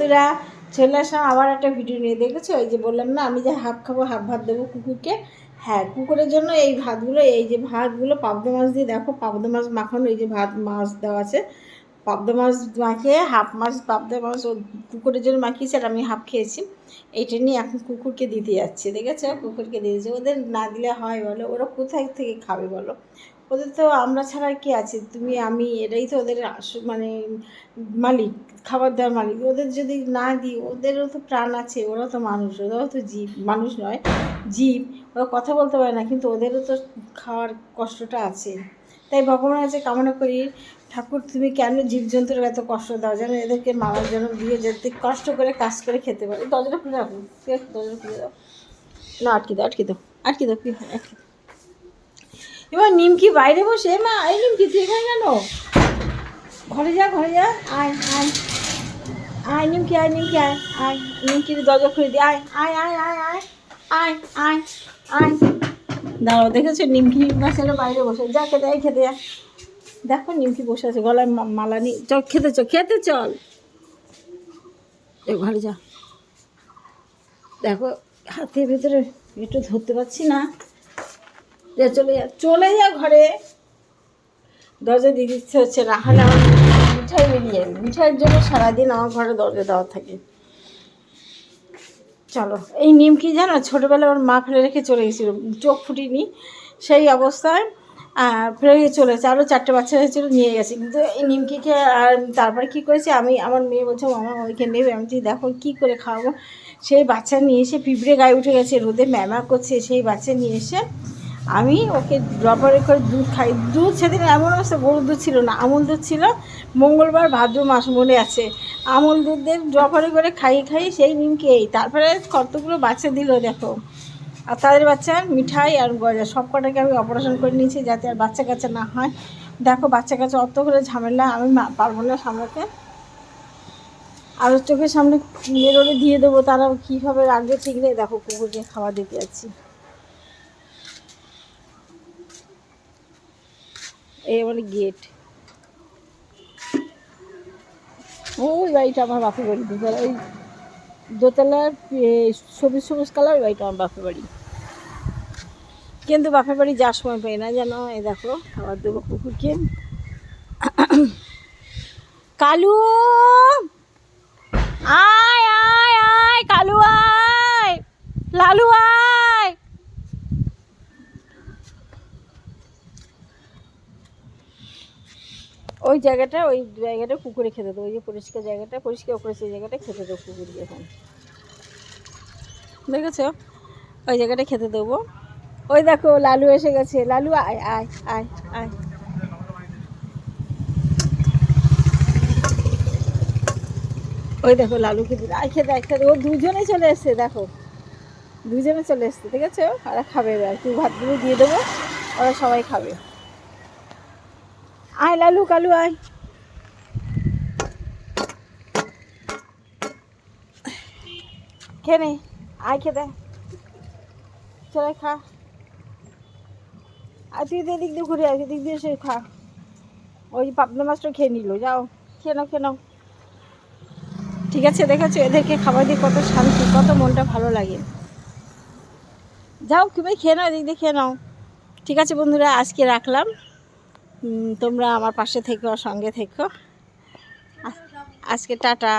বন্ধুরা, চলে আসলাম আবার একটা ভিডিও নিয়ে। দেখেছো, এই যে বললাম না আমি যে হাফ খাবো, হাফ ভাত দেবো কুকুরকে। হ্যাঁ, কুকুরের জন্য এই ভাতগুলো, এই যে ভাতগুলো পাবদা মাছ দিয়ে, দেখো পাবদা মাছ মাখানো, এই যে ভাত মাছ দেওয়া আছে, পাবদা মাছ মাখিয়ে হাফ মাছ পাবদা মাছ ও কুকুরের জন্য মাখিয়েছে, আর আমি হাফ খেয়েছি। এইটা নিয়ে এখন কুকুরকে দিতে যাচ্ছি। দেখেছো, কুকুরকে দিয়েছে। ওদের না দিলে হয় বলো? ওরা কোথায় থেকে খাবে বলো? ওদের তো আমরা ছাড়া কে আছে? তুমি আমি, এটাই তো ওদের মানে মালিক, খাবার দেওয়ার মালিক। ওদের যদি না দিই, ওদেরও তো প্রাণ আছে, ওরাও তো মানুষ, ওরাও তো জীব, মানুষ নয় জীব। ওরা কথা বলতে পারে না, কিন্তু ওদেরও তো খাওয়ার কষ্টটা আছে। তাই ভগবানের কাছে কামনা করি, ঠাকুর তুমি কেন জীবজন্তুর এত কষ্ট দাও, যেন এদেরকে মারার জন্য দিয়ে যেতে কষ্ট করে কাজ করে খেতে পারে। দরজাটা খুলে রাখো, ঠিক আছে? দরজা খুলে দাও না, আটকে দাও, আটকে দাও, আটকে দাও, কি আটকে দাও। এবার নিমকি বাইরে বসে, মা এই নিমকি তুই এখানে কেন? ঘরে যা, ঘরে যা, আয় আয় আয় নিমকি, আয় নিমকি, আয় আয় নিমকির দরজা খুলে দি, আয় আয় আয় আয় আয় আয় আয় আয়। দাঁড়াও, দেখেছো নিমকি বাচ্চারা বাইরে বসে, যা খেতে, এই খেতে যা। দেখো নিমকি বসে আছে, গলায় মালা নিয়ে, চল খেতে, চল খেতে, চল ঘরে যা। দেখো হাতের ভেতরে একটু ধরতে পারছি না, যা চলে যা, চলে যা ঘরে। দরজা দিয়ে দিতে হচ্ছে, না হলে আমার মিঠাই বেরিয়ে যাবে। মিঠাইয়ের জন্য সারাদিন আমার ঘরে দরজা দেওয়া থাকে। চলো, এই নিমকি জানো ছোটোবেলায় ওর মা ফেলে রেখে চলে গেছিলো, চোখ ফুটিনি, সেই অবস্থায় ফেলে রেখে চলেছে। আরও 4টে বাচ্চা হয়েছিলো, নিয়ে গেছে। কিন্তু এই নিমকিকে আর তারপরে কী করেছে, আমি, আমার মেয়ে বলছে মামা ওইখানে নেবে। আমি দেখো কী করে খাওয়াবো। সেই বাচ্চা নিয়ে এসে পিঁপড়ে গায়ে উঠে গেছে, রোদে ম্যামা করছে, সেই বাচ্চা নিয়ে এসে আমি ওকে ড্রপারে করে দুধ খাই। দুধ সেদিন এমন অবস্থা, গরুর দুধ ছিল না, আমুল দুধ ছিল। মঙ্গলবার ভাদ্র মাস মনে আছে, আমুল দুধের ড্রপারে করে খাইয়ে খাইয়ে সেই নিমকি। তারপরে কতগুলো বাচ্চা দিল দেখো। আর তাদের বাচ্চা মিঠাই আর গজা সব কটাকে আমি অপারেশন করে নিয়েছি, যাতে আর বাচ্চা কাচ্চা না হয়। দেখো বাচ্চা কাচ্চা অত করে ঝামেলা আমি পারবো না সামলাতে। আর চোখের সামনে মেরোরে দিয়ে দেবো, তারা কীভাবে রাখবে ঠিক নেই। দেখো কুকুরকে খাওয়া দিতে যাচ্ছি। এই আমার গেট, ওই বাড়িটা আমার বাপের বাড়ি, দোতলা, ওই দোতলার সবুজ সবুজ কালার বাড়িটা আমার বাপের বাড়ি। কিন্তু বাপের বাড়ি যাওয়ার সময় পাই না যেন। এই দেখো খাবার দেবো কুকুরকে। কালু আয় আয় আয়, কালু আয়, লালু আয়। ওই জায়গাটা কুকুরে খেতে দেবো। ওই যে পরিষ্কার জায়গাটা, পরিষ্কার করে সেই জায়গাটা খেতে দেবো কুকুরকে। এখন দেখেছো, ওই জায়গাটা খেতে দেবো। ওই দেখো লালু এসে গেছে, লালু আয় আয় আয় আয়। ওই দেখো লালু খেতে, আয় খেতে, আয় খেতে। ও দুজনে চলে এসছে, দেখো দুজনে চলে এসছে, ঠিক আছে? ওরা খাবে, আর কি ভাতগুলো দিয়ে দেবো, ওরা সবাই খাবে। আয় লালু, কালু আয়। খেয়ে নে, আয় খেতে, চলে খা। আর তুই তো এদিক দিয়ে ঘুরে আয়, এদিক দিয়ে এসে খা। ওই পাবদা মাছটা খেয়ে নিল, যাও খেয়ে নাও, খেয়ে নাও। ঠিক আছে, দেখেছো এদেরকে খাবার দিয়ে কত শান্তি, কত মনটা ভালো লাগে। যাও তুমি খেয়ে নাও, এদিক দিয়ে খেয়ে নাও। ঠিক আছে বন্ধুরা, আজকে রাখলাম। তোমরা আমার পাশে থেকো, সঙ্গে থেকো। আজকে টাটা।